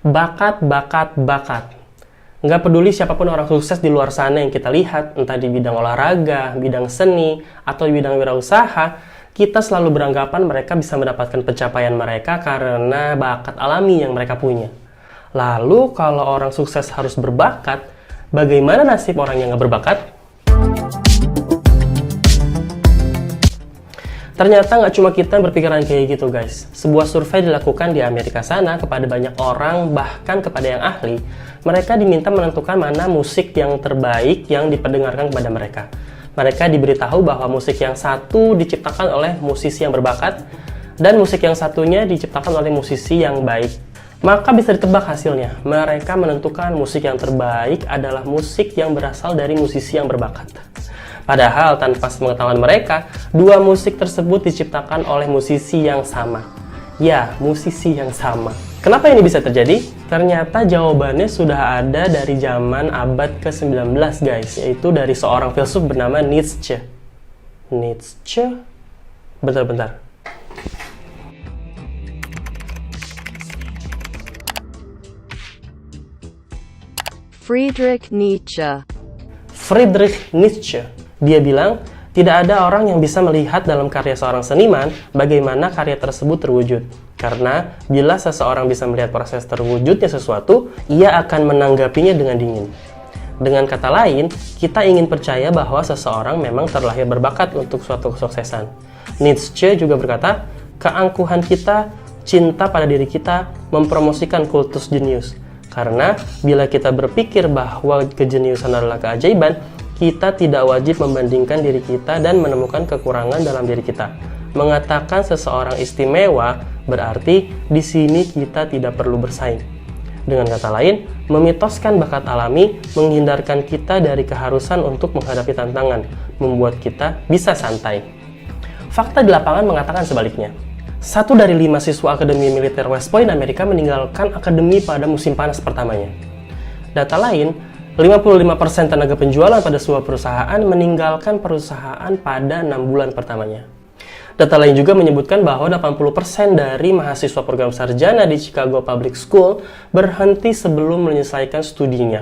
Bakat, bakat, bakat. Nggak peduli siapapun orang sukses di luar sana yang kita lihat, entah di bidang olahraga, bidang seni, atau di bidang wirausaha, kita selalu beranggapan mereka bisa mendapatkan pencapaian mereka karena bakat alami yang mereka punya. Lalu, kalau orang sukses harus berbakat, bagaimana nasib orang yang nggak berbakat? Ternyata nggak cuma kita yang berpikiran kayak gitu, guys. Sebuah survei dilakukan di Amerika sana kepada banyak orang, bahkan kepada yang ahli. Mereka diminta menentukan mana musik yang terbaik yang diperdengarkan kepada mereka. Mereka diberitahu bahwa musik yang satu diciptakan oleh musisi yang berbakat, dan musik yang satunya diciptakan oleh musisi yang baik. Maka bisa ditebak hasilnya. Mereka menentukan musik yang terbaik adalah musik yang berasal dari musisi yang berbakat. Padahal tanpa sepengetahuan mereka, dua musik tersebut diciptakan oleh musisi yang sama. Ya, musisi yang sama. Kenapa ini bisa terjadi? Ternyata jawabannya sudah ada dari zaman abad ke-19, guys, yaitu dari seorang filsuf bernama Nietzsche. Nietzsche? Bentar. Friedrich Nietzsche. Friedrich Nietzsche. Dia bilang, tidak ada orang yang bisa melihat dalam karya seorang seniman bagaimana karya tersebut terwujud. Karena bila seseorang bisa melihat proses terwujudnya sesuatu, ia akan menanggapinya dengan dingin. Dengan kata lain, kita ingin percaya bahwa seseorang memang terlahir berbakat untuk suatu kesuksesan. Nietzsche juga berkata, keangkuhan kita, cinta pada diri kita, mempromosikan kultus jenius. Karena bila kita berpikir bahwa kejeniusan adalah keajaiban, kita tidak wajib membandingkan diri kita dan menemukan kekurangan dalam diri kita. Mengatakan seseorang istimewa berarti di sini kita tidak perlu bersaing. Dengan kata lain, memitoskan bakat alami menghindarkan kita dari keharusan untuk menghadapi tantangan, membuat kita bisa santai. Fakta di lapangan mengatakan sebaliknya. 1 dari 5 siswa Akademi Militer West Point Amerika meninggalkan akademi pada musim panas pertamanya. Data lain, 55% tenaga penjualan pada sebuah perusahaan meninggalkan perusahaan pada 6 bulan pertamanya. Data lain juga menyebutkan bahwa 80% dari mahasiswa program sarjana di Chicago Public School berhenti sebelum menyelesaikan studinya.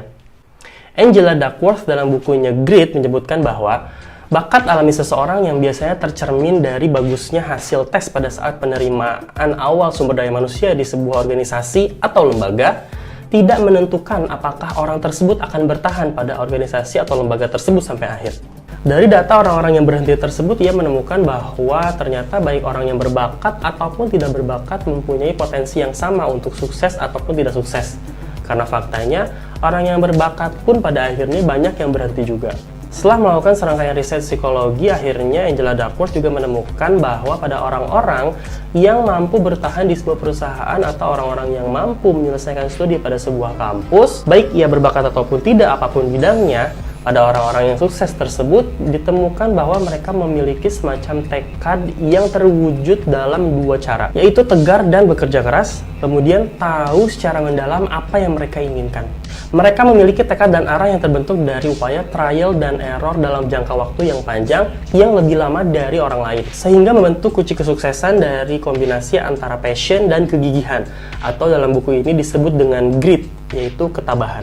Angela Duckworth dalam bukunya Grit menyebutkan bahwa bakat alami seseorang yang biasanya tercermin dari bagusnya hasil tes pada saat penerimaan awal sumber daya manusia di sebuah organisasi atau lembaga tidak menentukan apakah orang tersebut akan bertahan pada organisasi atau lembaga tersebut sampai akhir. Dari data orang-orang yang berhenti tersebut, ia menemukan bahwa ternyata baik orang yang berbakat ataupun tidak berbakat mempunyai potensi yang sama untuk sukses ataupun tidak sukses. Karena faktanya, orang yang berbakat pun pada akhirnya banyak yang berhenti juga. Setelah melakukan serangkaian riset psikologi, akhirnya Angela Duckworth juga menemukan bahwa pada orang-orang yang mampu bertahan di sebuah perusahaan atau orang-orang yang mampu menyelesaikan studi pada sebuah kampus, baik ia berbakat ataupun tidak apapun bidangnya, pada orang-orang yang sukses tersebut ditemukan bahwa mereka memiliki semacam tekad yang terwujud dalam dua cara, yaitu tegar dan bekerja keras, kemudian tahu secara mendalam apa yang mereka inginkan. Mereka memiliki tekad dan arah yang terbentuk dari upaya trial dan error dalam jangka waktu yang panjang yang lebih lama dari orang lain, sehingga membentuk kunci kesuksesan dari kombinasi antara passion dan kegigihan, atau dalam buku ini disebut dengan grit, yaitu ketabahan.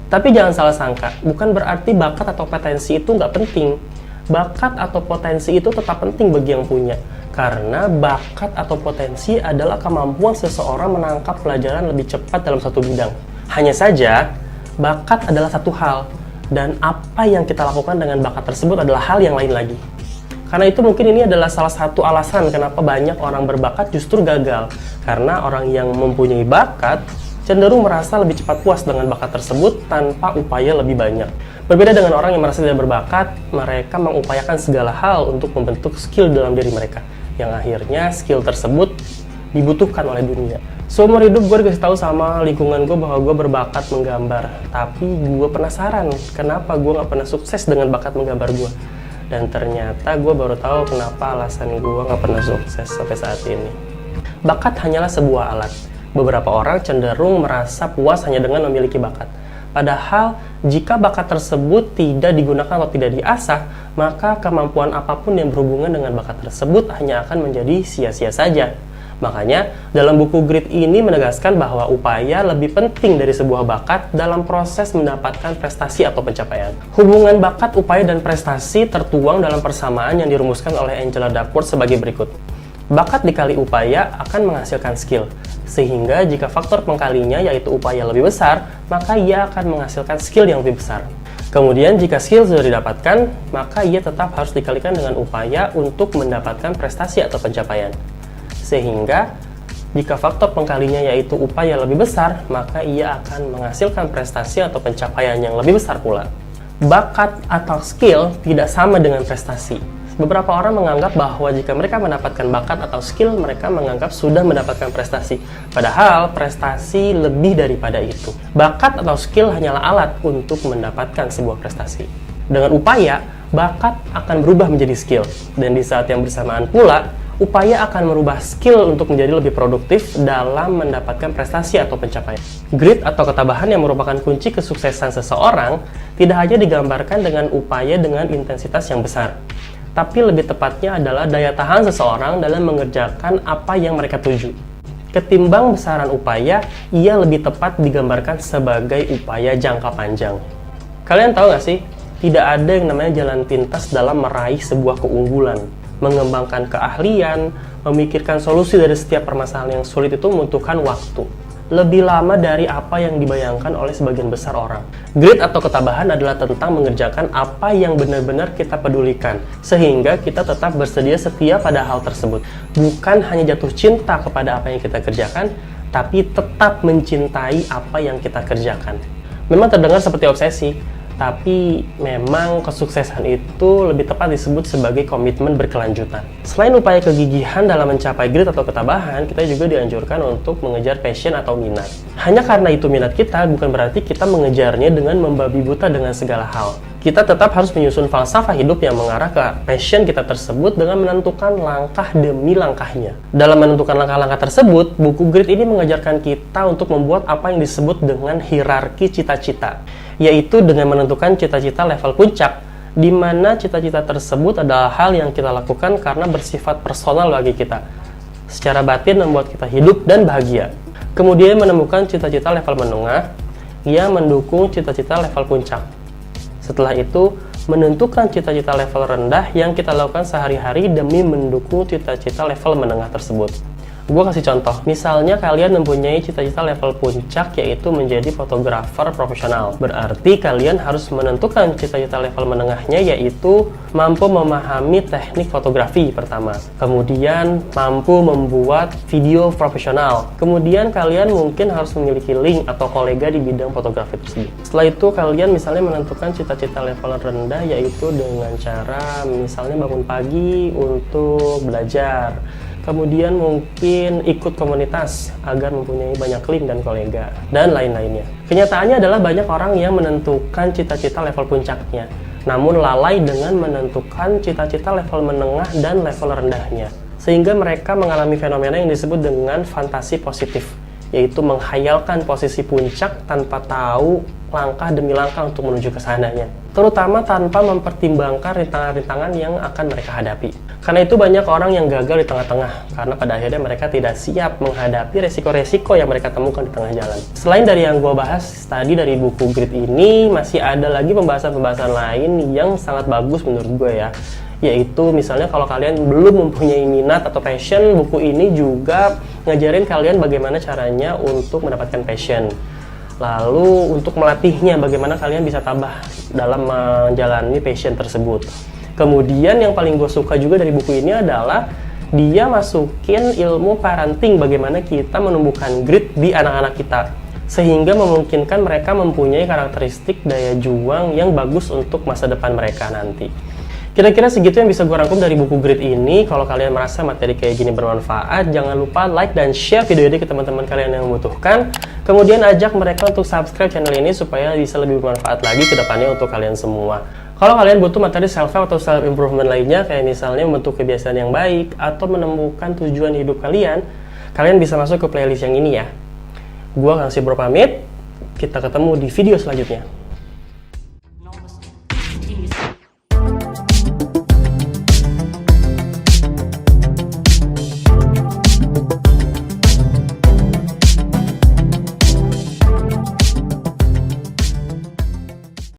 Tapi jangan salah sangka, bukan berarti bakat atau potensi itu nggak penting. Bakat atau potensi itu tetap penting bagi yang punya, karena bakat atau potensi adalah kemampuan seseorang menangkap pelajaran lebih cepat dalam satu bidang. Hanya saja, bakat adalah satu hal, dan apa yang kita lakukan dengan bakat tersebut adalah hal yang lain lagi. Karena itu mungkin ini adalah salah satu alasan kenapa banyak orang berbakat justru gagal. Karena orang yang mempunyai bakat cenderung merasa lebih cepat puas dengan bakat tersebut tanpa upaya lebih banyak. Berbeda dengan orang yang merasa tidak berbakat, mereka mengupayakan segala hal untuk membentuk skill dalam diri mereka, yang akhirnya skill tersebut dibutuhkan oleh dunia. Seumur hidup gue dikasih tahu sama lingkungan gue bahwa gue berbakat menggambar, tapi gue penasaran kenapa gue gak pernah sukses dengan bakat menggambar gue. Dan ternyata gue baru tahu kenapa alasan gue gak pernah sukses sampai saat ini. Bakat hanyalah sebuah alat. Beberapa orang cenderung merasa puas hanya dengan memiliki bakat. Padahal, jika bakat tersebut tidak digunakan atau tidak diasah, maka kemampuan apapun yang berhubungan dengan bakat tersebut hanya akan menjadi sia-sia saja. Makanya, dalam buku Grit ini menegaskan bahwa upaya lebih penting dari sebuah bakat dalam proses mendapatkan prestasi atau pencapaian. Hubungan bakat, upaya, dan prestasi tertuang dalam persamaan yang dirumuskan oleh Angela Duckworth sebagai berikut. Bakat dikali upaya akan menghasilkan skill, sehingga jika faktor pengkalinya yaitu upaya lebih besar, maka ia akan menghasilkan skill yang lebih besar. Kemudian jika skill sudah didapatkan, maka ia tetap harus dikalikan dengan upaya untuk mendapatkan prestasi atau pencapaian. Sehingga, jika faktor pengkalinya yaitu upaya lebih besar, maka ia akan menghasilkan prestasi atau pencapaian yang lebih besar pula. Bakat atau skill tidak sama dengan prestasi. Beberapa orang menganggap bahwa jika mereka mendapatkan bakat atau skill, mereka menganggap sudah mendapatkan prestasi. Padahal, prestasi lebih daripada itu. Bakat atau skill hanyalah alat untuk mendapatkan sebuah prestasi. Dengan upaya, bakat akan berubah menjadi skill. Dan di saat yang bersamaan pula, upaya akan merubah skill untuk menjadi lebih produktif dalam mendapatkan prestasi atau pencapaian. Grit atau ketabahan yang merupakan kunci kesuksesan seseorang tidak hanya digambarkan dengan upaya dengan intensitas yang besar, tapi lebih tepatnya adalah daya tahan seseorang dalam mengerjakan apa yang mereka tuju. Ketimbang besaran upaya, ia lebih tepat digambarkan sebagai upaya jangka panjang. Kalian tahu nggak sih, tidak ada yang namanya jalan pintas dalam meraih sebuah keunggulan. Mengembangkan keahlian, memikirkan solusi dari setiap permasalahan yang sulit itu membutuhkan waktu. Lebih lama dari apa yang dibayangkan oleh sebagian besar orang. Grit atau ketabahan adalah tentang mengerjakan apa yang benar-benar kita pedulikan, sehingga kita tetap bersedia setia pada hal tersebut. Bukan hanya jatuh cinta kepada apa yang kita kerjakan, tapi tetap mencintai apa yang kita kerjakan. Memang terdengar seperti obsesi, tapi memang kesuksesan itu lebih tepat disebut sebagai komitmen berkelanjutan. Selain upaya kegigihan dalam mencapai grit atau ketabahan, kita juga dianjurkan untuk mengejar passion atau minat. Hanya karena itu minat kita, bukan berarti kita mengejarnya dengan membabi buta dengan segala hal. Kita tetap harus menyusun falsafah hidup yang mengarah ke passion kita tersebut dengan menentukan langkah demi langkahnya. Dalam menentukan langkah-langkah tersebut, buku Grit ini mengajarkan kita untuk membuat apa yang disebut dengan hierarki cita-cita, yaitu dengan menentukan cita-cita level puncak, di mana cita-cita tersebut adalah hal yang kita lakukan karena bersifat personal bagi kita, secara batin membuat kita hidup dan bahagia. Kemudian menemukan cita-cita level menengah yang mendukung cita-cita level puncak. Setelah itu, menentukan cita-cita level rendah yang kita lakukan sehari-hari demi mendukung cita-cita level menengah tersebut. Gue kasih contoh, misalnya kalian mempunyai cita-cita level puncak yaitu menjadi fotografer profesional. Berarti kalian harus menentukan cita-cita level menengahnya yaitu mampu memahami teknik fotografi pertama. Kemudian mampu membuat video profesional. Kemudian kalian mungkin harus memiliki link atau kolega di bidang fotografi tersebut. Setelah itu kalian misalnya menentukan cita-cita level rendah yaitu dengan cara misalnya bangun pagi untuk belajar. Kemudian mungkin ikut komunitas agar mempunyai banyak link dan kolega, dan lain-lainnya. Kenyataannya adalah banyak orang yang menentukan cita-cita level puncaknya, namun lalai dengan menentukan cita-cita level menengah dan level rendahnya. Sehingga mereka mengalami fenomena yang disebut dengan fantasi positif, yaitu menghayalkan posisi puncak tanpa tahu langkah demi langkah untuk menuju ke sananya, terutama tanpa mempertimbangkan rintangan-rintangan yang akan mereka hadapi. Karena itu banyak orang yang gagal di tengah-tengah, karena pada akhirnya mereka tidak siap menghadapi resiko-resiko yang mereka temukan di tengah jalan. Selain dari yang gue bahas tadi dari buku Grit ini, masih ada lagi pembahasan-pembahasan lain yang sangat bagus menurut gue ya. Yaitu misalnya kalau kalian belum mempunyai minat atau passion, buku ini juga ngajarin kalian bagaimana caranya untuk mendapatkan passion. Lalu untuk melatihnya, bagaimana kalian bisa tabah dalam menjalani passion tersebut. Kemudian yang paling gue suka juga dari buku ini adalah dia masukin ilmu parenting, bagaimana kita menumbuhkan grit di anak-anak kita, sehingga memungkinkan mereka mempunyai karakteristik daya juang yang bagus untuk masa depan mereka nanti. Kira-kira segitu yang bisa gue rangkum dari buku Grit ini. Kalau kalian merasa materi kayak gini bermanfaat, jangan lupa like dan share video ini ke teman-teman kalian yang membutuhkan. Kemudian ajak mereka untuk subscribe channel ini supaya bisa lebih bermanfaat lagi ke depannya untuk kalian semua. Kalau kalian butuh materi self-help atau self-improvement lainnya, kayak misalnya membentuk kebiasaan yang baik atau menemukan tujuan hidup kalian, kalian bisa masuk ke playlist yang ini ya. Gua Kang Sibro pamit, kita ketemu di video selanjutnya.